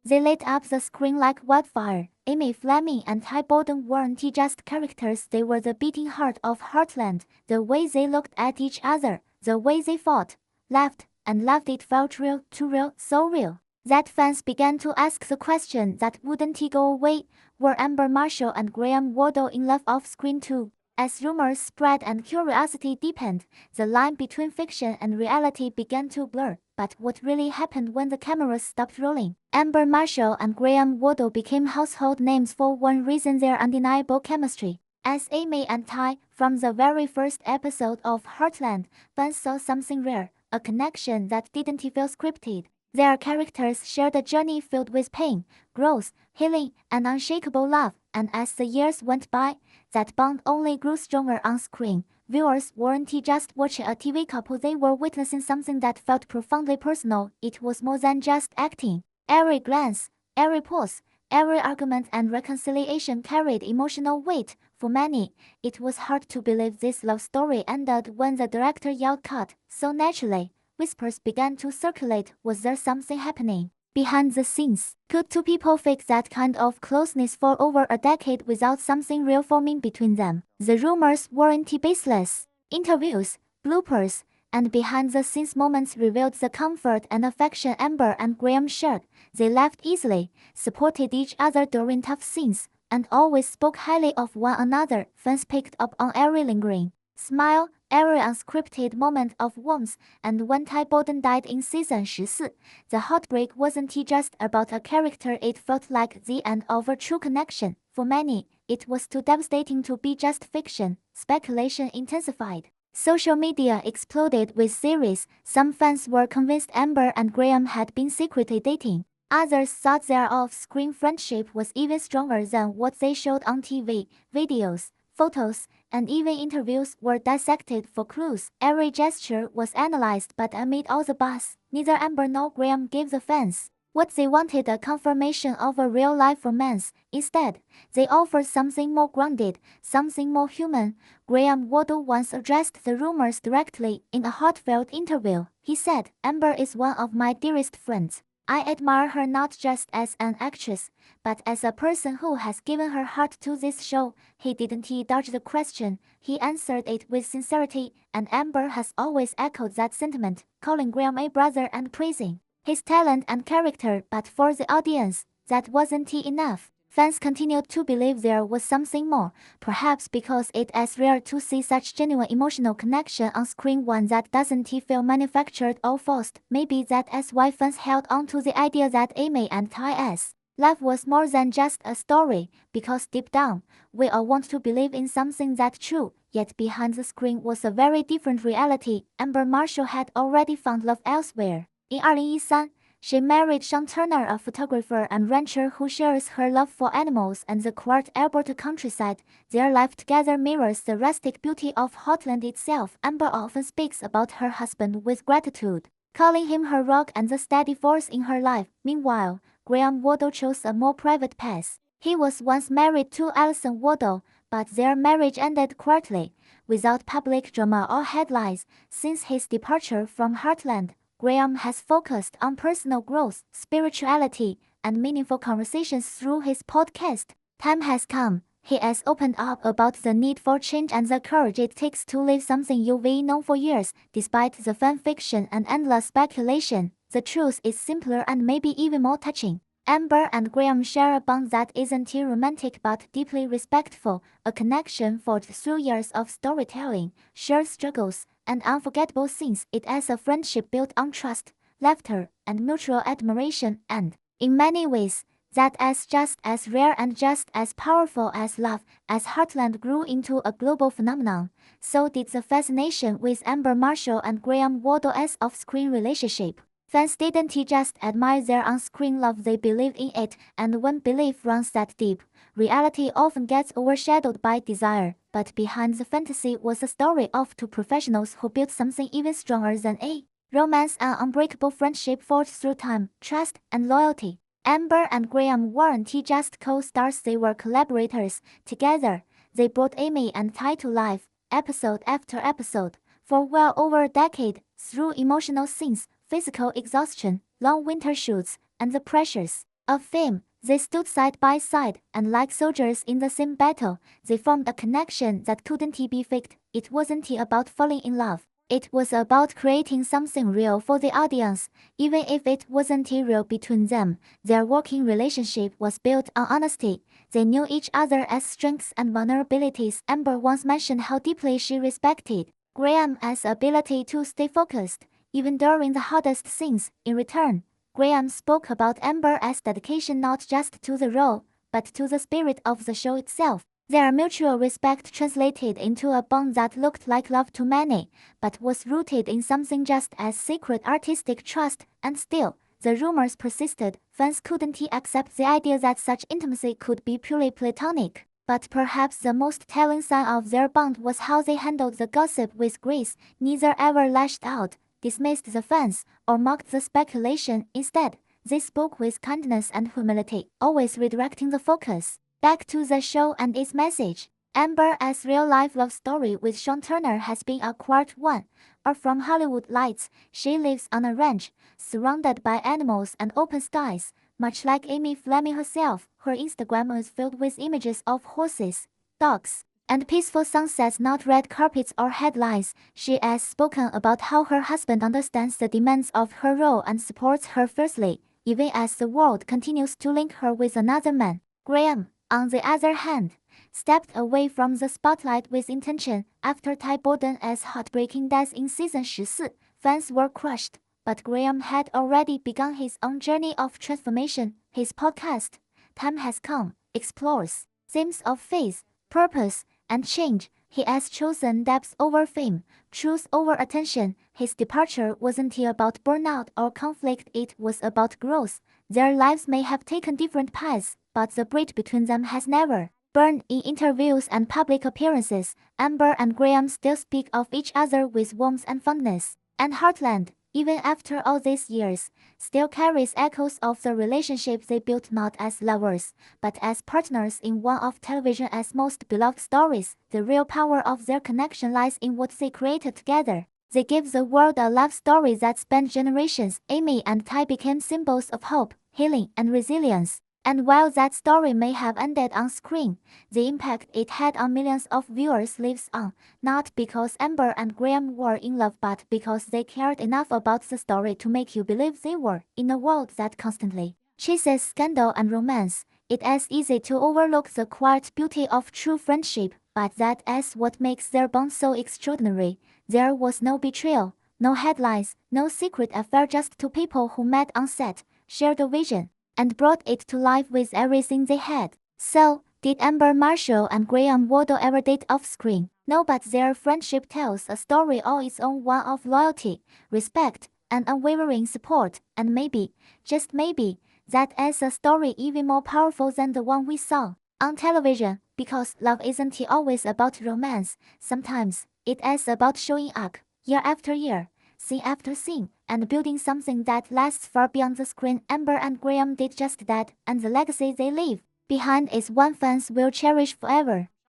They lit up the screen like wildfire. Amy Fleming and Ty Bowden weren't just characters, they were the beating heart of Heartland. The way they looked at each other, the way they fought, laughed, and loved, it felt real, too real, so real that fans began to ask the question that wouldn't go away: were Amber Marshall and Graham Wardle in love off screen too? As rumors spread and curiosity deepened, the line between fiction and reality began to blur. But what really happened when the cameras stopped rolling? Amber Marshall and Graham Wardle became household names for one reason: their undeniable chemistry. As Amy and Ty, from the very first episode of Heartland, fans saw something rare, a connection that didn't feel scripted. Their characters shared a journey filled with pain, growth, healing, and unshakable love, and as the years went by, that bond only grew stronger on screen. Viewers weren't just watching a TV couple, they were witnessing something that felt profoundly personal. It was more than just acting. Every glance, every pause, every argument and reconciliation carried emotional weight. For many, it was hard to believe this love story ended when the director yelled cut. So naturally, whispers began to circulate. Was there something happening behind the scenes? Could two people fake that kind of closeness for over a decade without something real forming between them? The rumors weren't baseless. Interviews, bloopers, and behind-the-scenes moments revealed the comfort and affection Amber and Graham shared. They laughed easily, supported each other during tough scenes, and always spoke highly of one another. Fans picked up on every lingering smile, every unscripted moment of warmth, and when Ty Bowden died in season 14, the heartbreak wasn't just about a character, it felt like the end of a true connection. For many, it was too devastating to be just fiction. Speculation intensified. Social media exploded with theories. Some fans were convinced Amber and Graham had been secretly dating. Others thought their off-screen friendship was even stronger than what they showed on TV. Videos, photos, and even interviews were dissected for clues. Every gesture was analyzed, but amid all the buzz, neither Amber nor Graham gave the fans what they wanted: a confirmation of a real-life romance. Instead, they offered something more grounded, something more human. Graham Wardle once addressed the rumors directly in a heartfelt interview. He said, "Amber is one of my dearest friends. I admire her not just as an actress, but as a person who has given her heart to this show." He didn't dodge the question, he answered it with sincerity, and Amber has always echoed that sentiment, calling Graham a brother and praising his talent and character. But for the audience, that wasn't enough. Fans continued to believe there was something more, perhaps because it is rare to see such genuine emotional connection on screen, one that doesn't feel manufactured or forced. Maybe that is why fans held on to the idea that Amy and Ty's love was more than just a story, because deep down, we all want to believe in something that's true. Yet behind the screen was a very different reality. Amber Marshall had already found love elsewhere. In 2013, she married Sean Turner, a photographer and rancher who shares her love for animals and the quiet Alberta countryside. Their life together mirrors the rustic beauty of Heartland itself. Amber often speaks about her husband with gratitude, calling him her rock and the steady force in her life. Meanwhile, Graham Wardle chose a more private path. He was once married to Alison Wardle, but their marriage ended quietly, without public drama or headlines. Since his departure from Heartland, Graham has focused on personal growth, spirituality, and meaningful conversations through his podcast. Time has come. He has opened up about the need for change and the courage it takes to leave something you've known for years. Despite the fan fiction and endless speculation, the truth is simpler and maybe even more touching. Amber and Graham share a bond that isn't romantic but deeply respectful, a connection forged through years of storytelling, shared struggles, and unforgettable scenes. It is a friendship built on trust, laughter, and mutual admiration, and, in many ways, that is just as rare and just as powerful as love. As Heartland grew into a global phenomenon, so did the fascination with Amber Marshall and Graham Wardle's off-screen relationship. Fans didn't just admire their on-screen love, they believed in it, and when belief runs that deep, reality often gets overshadowed by desire. But behind the fantasy was a story of two professionals who built something even stronger than a romance: an unbreakable friendship forged through time, trust, and loyalty. Amber and Graham weren't just co-stars, they were collaborators. Together, they brought Amy and Ty to life, episode after episode, for well over a decade, through emotional scenes, physical exhaustion, long winter shoots, and the pressures of fame. They stood side by side, and like soldiers in the same battle, they formed a connection that couldn't be faked. It wasn't about falling in love. It was about creating something real for the audience, even if it wasn't real between them. Their working relationship was built on honesty. They knew each other as strengths and vulnerabilities. Amber once mentioned how deeply she respected Graham's ability to stay focused, even during the hardest scenes. In return, Graham spoke about Amber's dedication not just to the role, but to the spirit of the show itself. Their mutual respect translated into a bond that looked like love to many, but was rooted in something just as sacred, artistic trust. And still, the rumors persisted. Fans couldn't accept the idea that such intimacy could be purely platonic. But perhaps the most telling sign of their bond was how they handled the gossip with grace. Neither ever lashed out, dismissed the fans, or mocked the speculation. Instead, they spoke with kindness and humility, always redirecting the focus back to the show and its message. Amber's real-life love story with Sean Turner has been a quiet one. Or from Hollywood lights, she lives on a ranch, surrounded by animals and open skies. Much like Amy Fleming herself, her Instagram is filled with images of horses, dogs, and peaceful sunsets, not red carpets or headlines. She has spoken about how her husband understands the demands of her role and supports her fiercely, even as the world continues to link her with another man. Graham, on the other hand, stepped away from the spotlight with intention. After Ty Boden's heartbreaking death in season 14, fans were crushed, but Graham had already begun his own journey of transformation. His podcast, Time Has Come, explores themes of faith, purpose, and change. He has chosen depth over fame, truth over attention. His departure wasn't about burnout or conflict, it was about growth. Their lives may have taken different paths, but the bridge between them has never burned. In interviews and public appearances, Amber and Graham still speak of each other with warmth and fondness. And Heartland, even after all these years, still carries echoes of the relationship they built not as lovers, but as partners in one of television's most beloved stories. The real power of their connection lies in what they created together. They gave the world a love story that spanned generations. Amy and Ty became symbols of hope, healing, and resilience. And while that story may have ended on screen, the impact it had on millions of viewers lives on, not because Amber and Graham were in love, but because they cared enough about the story to make you believe they were. In a world that constantly chases scandal and romance, it is easy to overlook the quiet beauty of true friendship, but that is what makes their bond so extraordinary. There was no betrayal, no headlines, no secret affair, just two people who met on set, shared a vision, and brought it to life with everything they had. So, did Amber Marshall and Graham Wardle ever date off-screen? No, but their friendship tells a story all its own, one of loyalty, respect, and unwavering support. And maybe, just maybe, that is a story even more powerful than the one we saw on television, because love isn't always about romance. Sometimes, it is about showing up, year after year, scene after scene, and building something that lasts far beyond the screen. Amber and Graham did just that, and the legacy they leave behind is one fans will cherish forever.